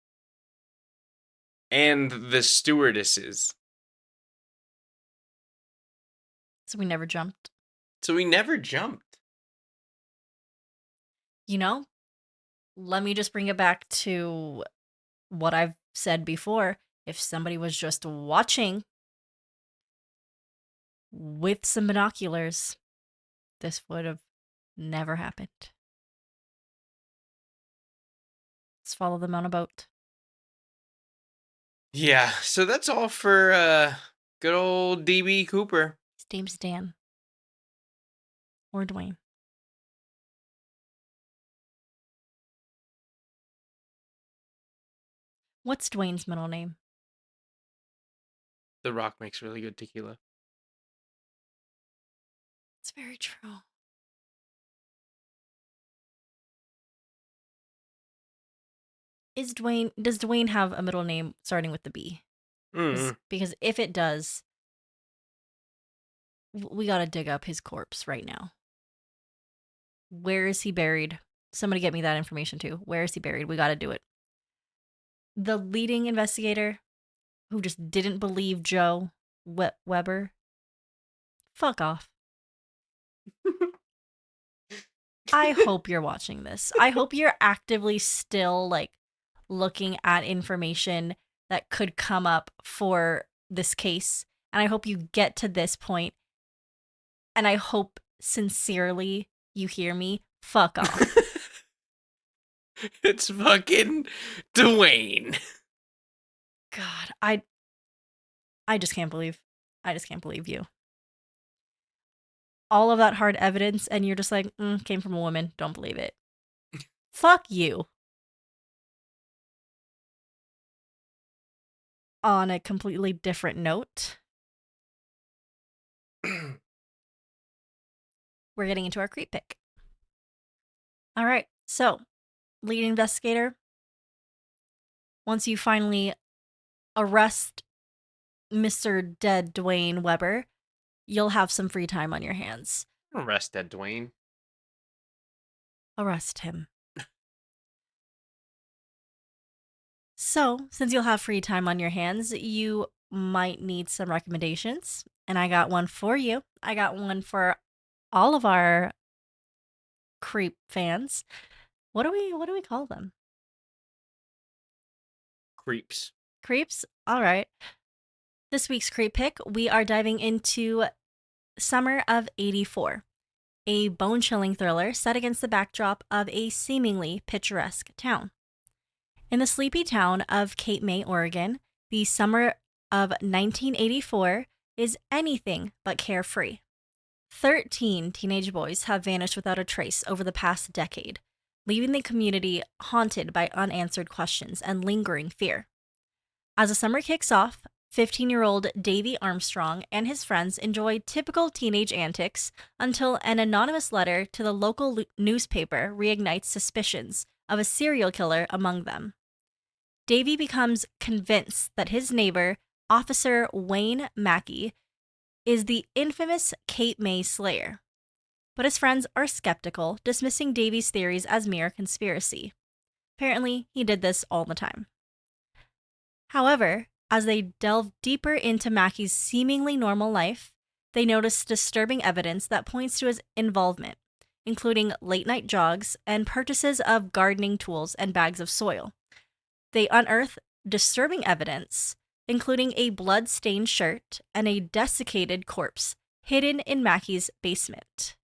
and the stewardesses. So we never jumped. So he never jumped. You know, let me just bring it back to what I've said before. If somebody was just watching with some binoculars, this would have never happened. Let's follow them on a boat. Yeah, so that's all for good old DB Cooper. His name's Dan. Or Dwayne. What's Dwayne's middle name? The Rock makes really good tequila. It's very true. Does Dwayne have a middle name starting with the B? Mm. Because if it does, we gotta dig up his corpse right now. Where is he buried? Somebody get me that information too. Where is he buried? We gotta do it. The leading investigator who just didn't believe Joe Weber, fuck off. I hope you're watching this. I hope you're actively still like looking at information that could come up for this case. And I hope you get to this point. And I hope sincerely you hear me. Fuck off. It's fucking Dwayne. God, I just can't believe. I just can't believe you. All of that hard evidence, and you're just like, came from a woman. Don't believe it. Fuck you. On a completely different note, we're getting into our creep pick. All right, so lead investigator, once you finally arrest Mr. Dead Dwayne Weber, you'll have some free time on your hands. Arrest that Dwayne. Arrest him. So, since you'll have free time on your hands, you might need some recommendations. And I got one for you. I got one for all of our creep fans. What do we call them? Creeps. Creeps? All right. This week's creep pick, we are diving into Summer of '84, a bone-chilling thriller set against the backdrop of a seemingly picturesque town. In the sleepy town of Cape May, Oregon, the summer of 1984 is anything but carefree. 13 teenage boys have vanished without a trace over the past decade, leaving the community haunted by unanswered questions and lingering fear. As the summer kicks off, 15-year-old Davy Armstrong and his friends enjoy typical teenage antics until an anonymous letter to the local newspaper reignites suspicions of a serial killer among them. Davy becomes convinced that his neighbor, Officer Wayne Mackey, is the infamous Cape May Slayer. But his friends are skeptical, dismissing Davy's theories as mere conspiracy. Apparently, he did this all the time. However, as they delve deeper into Mackey's seemingly normal life, they notice disturbing evidence that points to his involvement, including late night jogs and purchases of gardening tools and bags of soil. They unearth disturbing evidence, including a blood-stained shirt and a desiccated corpse hidden in Mackey's basement.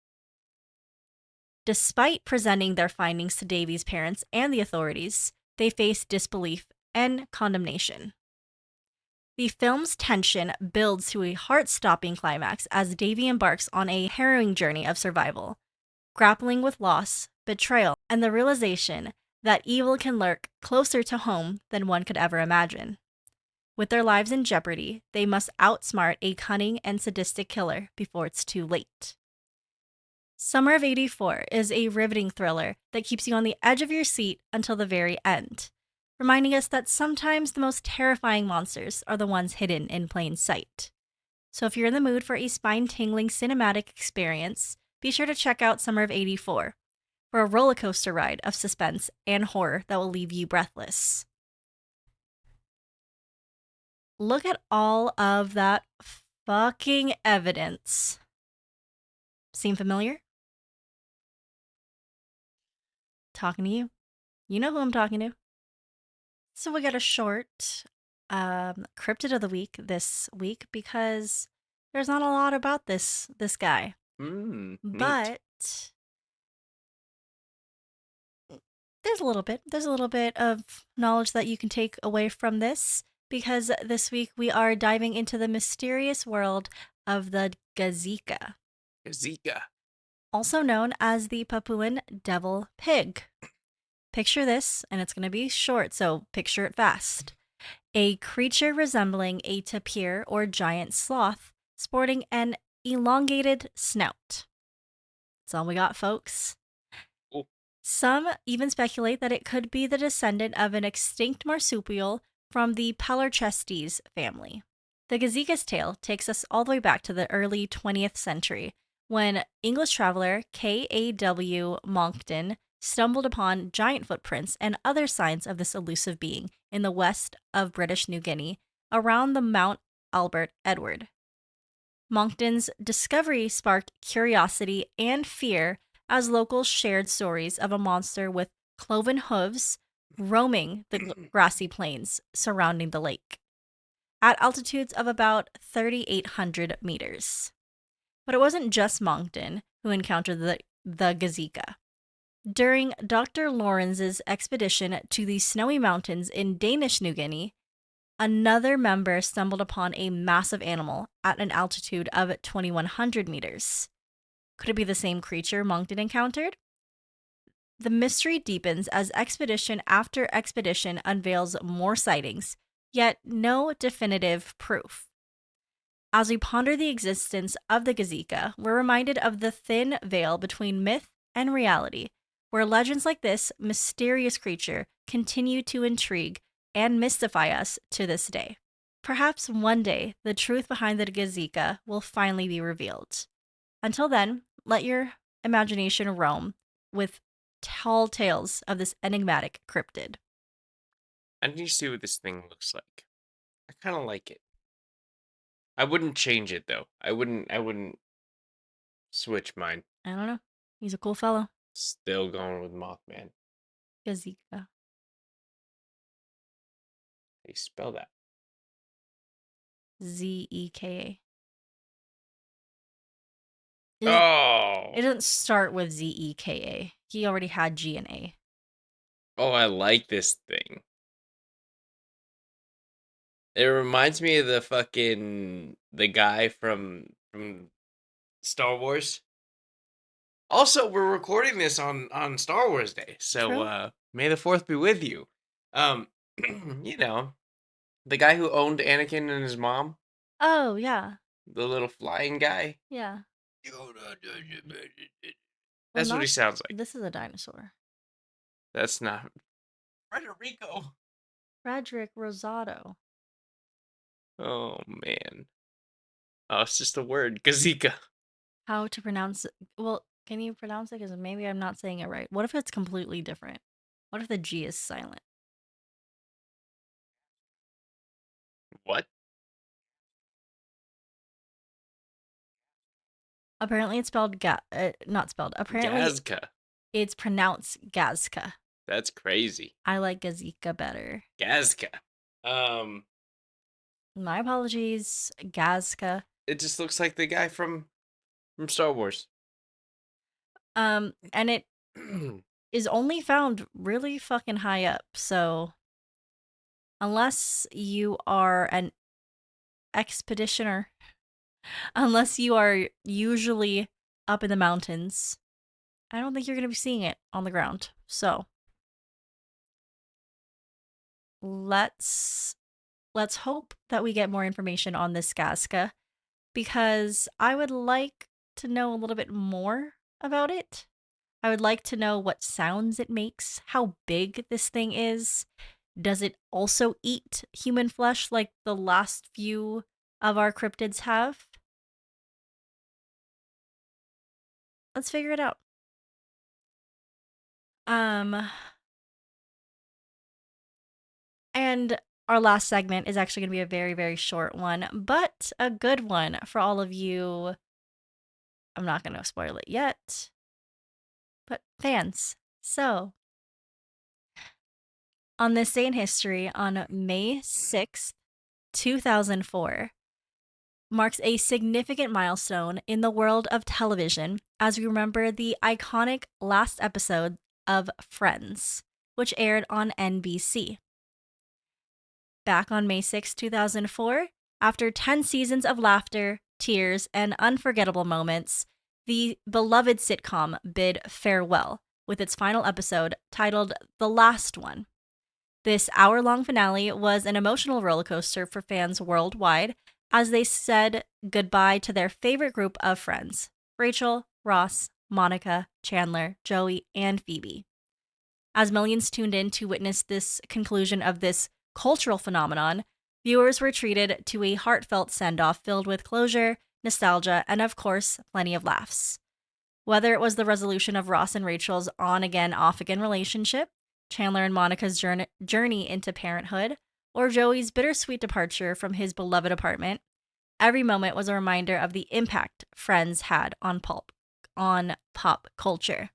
Despite presenting their findings to Davy's parents and the authorities, they face disbelief and condemnation. The film's tension builds to a heart-stopping climax as Davy embarks on a harrowing journey of survival, grappling with loss, betrayal, and the realization that evil can lurk closer to home than one could ever imagine. With their lives in jeopardy, they must outsmart a cunning and sadistic killer before it's too late. Summer of '84 is a riveting thriller that keeps you on the edge of your seat until the very end, reminding us that sometimes the most terrifying monsters are the ones hidden in plain sight. So if you're in the mood for a spine-tingling cinematic experience, be sure to check out Summer of '84 for a roller coaster ride of suspense and horror that will leave you breathless. Look at all of that fucking evidence. Seem familiar? Talking to you. You know who I'm talking to. So we got a short cryptid of the week this week because there's not a lot about this guy. Neat. But there's a little bit. There's a little bit of knowledge that you can take away from this because this week we are diving into the mysterious world of the Gazika, Zika. also known as the Papuan devil pig. Picture this, and it's going to be short, so picture it fast. A creature resembling a tapir or giant sloth, sporting an elongated snout. That's all we got, folks. Cool. Some even speculate that it could be the descendant of an extinct marsupial from the Pelarchestes family. The Gazika's tale takes us all the way back to the early 20th century, when English traveler K.A.W. Monckton stumbled upon giant footprints and other signs of this elusive being in the west of British New Guinea around the Mount Albert Edward. Monckton's discovery sparked curiosity and fear as locals shared stories of a monster with cloven hooves roaming the grassy plains surrounding the lake at altitudes of about 3,800 meters. But it wasn't just Monckton who encountered the Gazika. During Dr. Lawrence's expedition to the snowy mountains in Danish New Guinea, another member stumbled upon a massive animal at an altitude of 2,100 meters. Could it be the same creature Monckton encountered? The mystery deepens as expedition after expedition unveils more sightings, yet no definitive proof. As we ponder the existence of the Gazika, we're reminded of the thin veil between myth and reality, where legends like this mysterious creature continue to intrigue and mystify us to this day. Perhaps one day, the truth behind the Gazika will finally be revealed. Until then, let your imagination roam with tall tales of this enigmatic cryptid. I need to see what this thing looks like. I kind of like it. I wouldn't change it though. I wouldn't switch mine. I don't know. He's a cool fellow. Still going with Mothman. How Gazika. do you spell that? Zeka. Oh. It doesn't start with Zeka. He already had G and A. Oh, I like this thing. It reminds me of the guy from Star Wars. Also, we're recording this on Star Wars Day, so True. May the Fourth be with you. Um, you know, the guy who owned Anakin and his mom, Oh, yeah. the little flying guy. Yeah. Well, That's what he not. sounds like. This is a dinosaur. That's not Frederico. Frederick Rosado. Oh man. Oh, it's just a word. Gazika. How to pronounce it? Well, can you pronounce it? Because maybe I'm not saying it right. What if it's completely different? What if the G is silent? What? Apparently, it's spelled not spelled. Apparently, Gazka. it's pronounced Gazka. That's crazy. I like Gazika better. Gazka. Um, My apologies, Gazka. it just looks like the guy from Star Wars. And it is only found really fucking high up. So unless you are an expeditioner, unless you are usually up in the mountains, I don't think you're going to be seeing it on the ground. So let's hope that we get more information on this Gazka, because I would like to know a little bit more about it. I would like to know what sounds it makes, how big this thing is. Does it also eat human flesh like the last few of our cryptids have? Let's figure it out. And our last segment is actually going to be a very, very short one, but a good one for all of you. I'm not going to spoil it yet, but fans. So, on this day in history, on May 6th, 2004, marks a significant milestone in the world of television as we remember the iconic last episode of Friends, which aired on NBC. Back on May 6, 2004, after 10 seasons of laughter, tears, and unforgettable moments, the beloved sitcom bid farewell with its final episode titled The Last One. This hour-long finale was an emotional rollercoaster for fans worldwide as they said goodbye to their favorite group of friends: Rachel, Ross, Monica, Chandler, Joey, and Phoebe. As millions tuned in to witness this conclusion of this cultural phenomenon, viewers were treated to a heartfelt send-off filled with closure, nostalgia, and of course, plenty of laughs. Whether it was the resolution of Ross and Rachel's on-again, off-again relationship, Chandler and Monica's journey into parenthood, or Joey's bittersweet departure from his beloved apartment, every moment was a reminder of the impact Friends had on pop culture.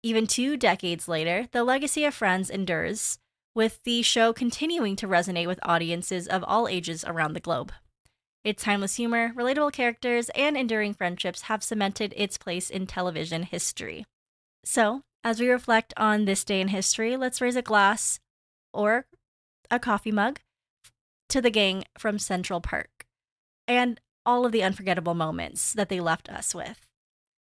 Even 2 decades later, the legacy of Friends endures, with the show continuing to resonate with audiences of all ages around the globe. Its timeless humor, relatable characters, and enduring friendships have cemented its place in television history. So, as we reflect on this day in history, let's raise a glass or a coffee mug to the gang from Central Park and all of the unforgettable moments that they left us with.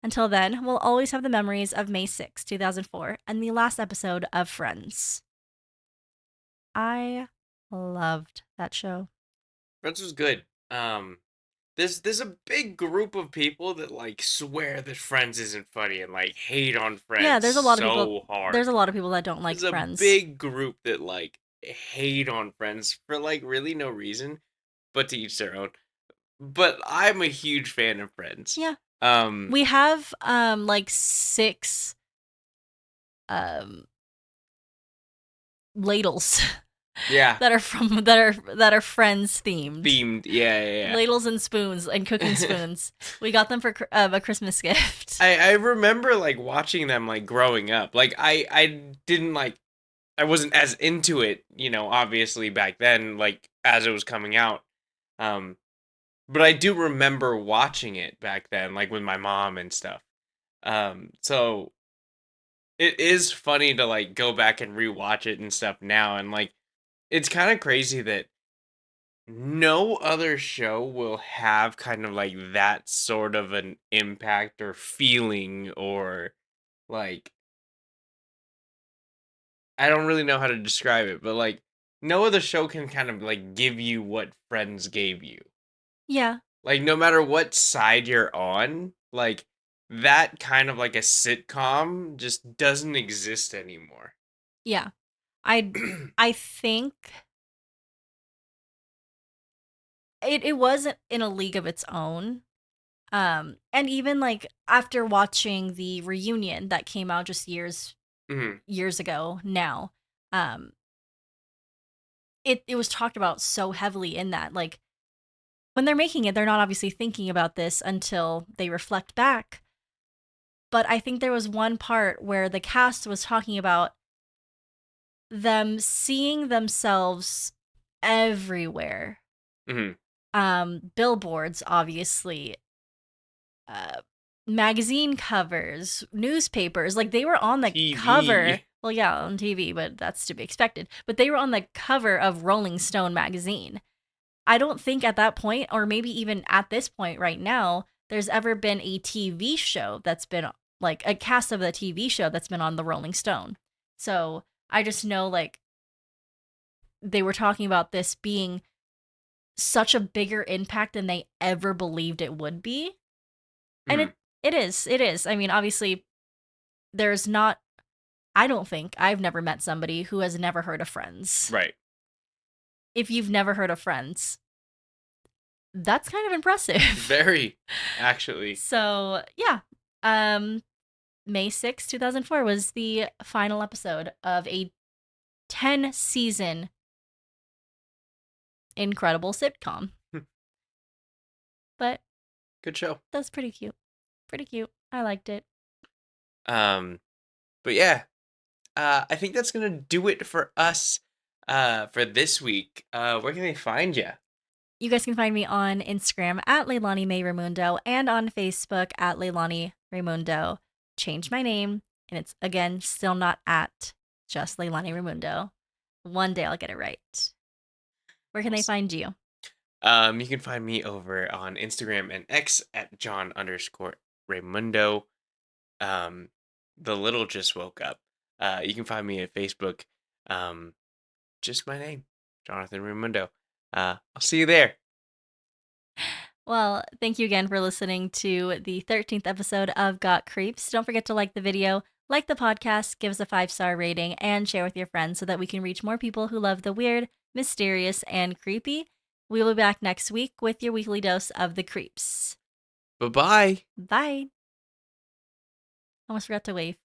Until then, we'll always have the memories of May 6, 2004, and the last episode of Friends. I loved that show. Friends was good. There's a big group of people that like swear that Friends isn't funny and like hate on Yeah, Friends there's a lot of people. so There's hard. a lot of people that don't like There's a Friends. big group that like hate on Friends for like really no reason, but to each their own. But I'm a huge fan of Friends. Yeah, Um, we have like 6 um ladles yeah, that are Friends themed. themed. Yeah. Ladles and spoons and cooking spoons. We got them for a Christmas gift. I remember like watching them like growing up. Like I didn't like I wasn't as into it, obviously back then, like as it was coming out. Um, but I do remember watching it back then, like with my mom and stuff. So it is funny to like go back and rewatch it and stuff now, and like it's kind of crazy that no other show will have kind of like that sort of an impact or feeling or like I don't really know how to describe it, but like no other show can kind of like give you what Friends gave you. Yeah, Like no matter what side you're on, like that kind of like a sitcom just doesn't exist anymore. yeah. I I think it wasn't in a league of its own. And even like after watching the reunion that came out just Hmm. years ago now, um, it was talked about so heavily in that. Like when they're making it, they're not obviously thinking about this until they reflect back. But I think there was one part where the cast was talking about them seeing themselves everywhere. Hmm. Billboards, obviously, uh, magazine covers, newspapers. Like they were on the cover. TV. Well, yeah, on TV, but that's to be expected. But they were on the cover of Rolling Stone magazine. I don't think at that point, or maybe even at this point right now, there's ever been a TV show that's been like a cast of the TV show that's been on the Rolling Stone. So I just know like they were talking about this being such a bigger impact than they ever believed it would be. And Hmm. it is. I mean, obviously there's not I don't think I've never met somebody who has never heard of Friends. Right. If you've never heard of Friends, that's kind of impressive. Very, actually. So, yeah. Um May 2004 was the final episode of a 10 season incredible sitcom. But Good show. that's pretty cute. Pretty cute. I liked it. Um, but yeah, I think that's gonna do it for us for this week. Where can they find you? You guys can find me on Instagram at Leilani May Raimundo and on Facebook at Leilani Raimundo. Changed my name, and it's again still not at just Leilani Raimundo. One day I'll get it right. Where can they Awesome. find you? You can find me over on Instagram and X at John_Raimundo. Um, the little just woke up. You can find me at Facebook. Um, just my name, Jonathan Raimundo. I'll see you there. Well, thank you again for listening to the 13th episode of Got Creeps. Don't forget to like the video, like the podcast, give us a 5-star rating, and share with your friends so that we can reach more people who love the weird, mysterious, and creepy. We will be back next week with your weekly dose of the creeps. Bye bye. Bye. Almost forgot to wave.